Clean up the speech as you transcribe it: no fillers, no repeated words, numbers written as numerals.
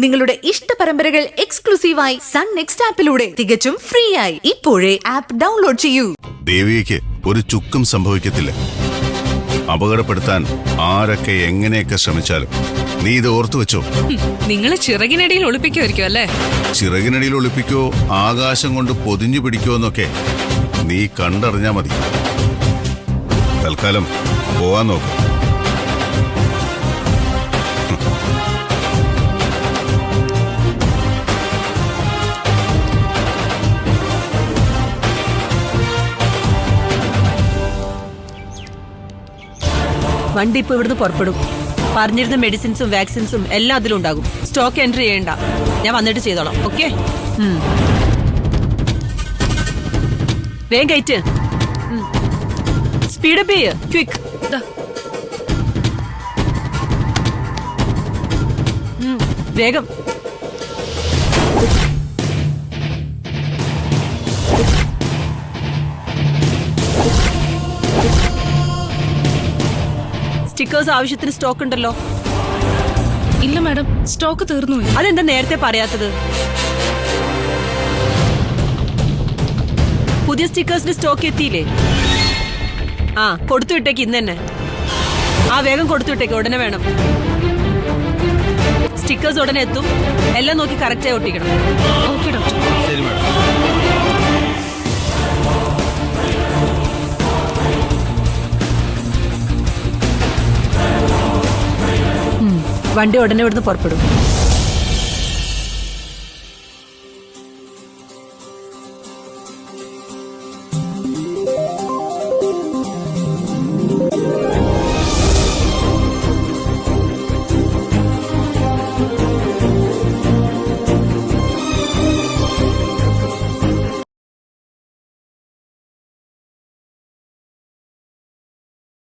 നിങ്ങളുടെ ഇഷ്ട പരമ്പരകൾ എക്സ്ക്ലൂസീവായി സൺ നെക്സ്റ്റ് ആപ്പിലൂടെ തികച്ചും ഫ്രീ ആയി ഇപ്പോഴേ ആപ്പ് ഡൗൺലോഡ് ചെയ്യൂ. ദേവിക്ക് ഒരു ചുക്കും സംഭവിക്കത്തില്ല. അപകടപ്പെടുത്താൻ ആരൊക്കെ എങ്ങനെയൊക്കെ ശ്രമിച്ചാലും നീ ഇത് ഓർത്തു വെച്ചോ. നിങ്ങളെ ചിറകിനടിയിൽ ഒളിപ്പിക്കുമായിരിക്കും അല്ലേ? ചിറകിനടിയിൽ ഒളിപ്പിക്കോ, ആകാശം കൊണ്ട് പൊതിഞ്ഞു പിടിക്കോ എന്നൊക്കെ നീ കണ്ടറിഞ്ഞാ മതി. തൽക്കാലം പോവാൻ നോക്ക്. വണ്ടി ഇപ്പൊ ഇവിടുന്ന് പുറപ്പെടും. പറഞ്ഞിരുന്ന മെഡിസിൻസും വാക്സിൻസും എല്ലാം അതിലുണ്ടാകും. സ്റ്റോക്ക് എൻട്രി ചെയ്യണ്ട, ഞാൻ വന്നിട്ട് ചെയ്തോളാം. ഓക്കെ, വേഗം കയറ്റ്. സ്പീഡപ്പ് ചെയ്യ്, ക്വിക്ക്. വേഗം. സ്റ്റിക്കേഴ്സ് ആവശ്യത്തിന് സ്റ്റോക്ക് ഉണ്ടല്ലോ? ഇല്ല മാഡം, സ്റ്റോക്ക് തീർന്നു. അതെന്താ നേരത്തെ പറയാത്തത്? പുതിയ സ്റ്റിക്കേഴ്സിന്റെ സ്റ്റോക്ക് എത്തിയില്ലേ? ആ, കൊടുത്തു വിട്ടേക്ക് ഇന്ന് തന്നെ. ആ, വേഗം കൊടുത്തു വിട്ടേക്ക്, ഉടനെ വേണം. സ്റ്റിക്കേഴ്സ് ഉടനെ എത്തും. എല്ലാം നോക്കി കറക്റ്റായി ഒട്ടിക്കണം. Okay doctor. ശരി മാഡം. വണ്ടി ഉടനെ ഇവിടുന്ന് പുറപ്പെടും.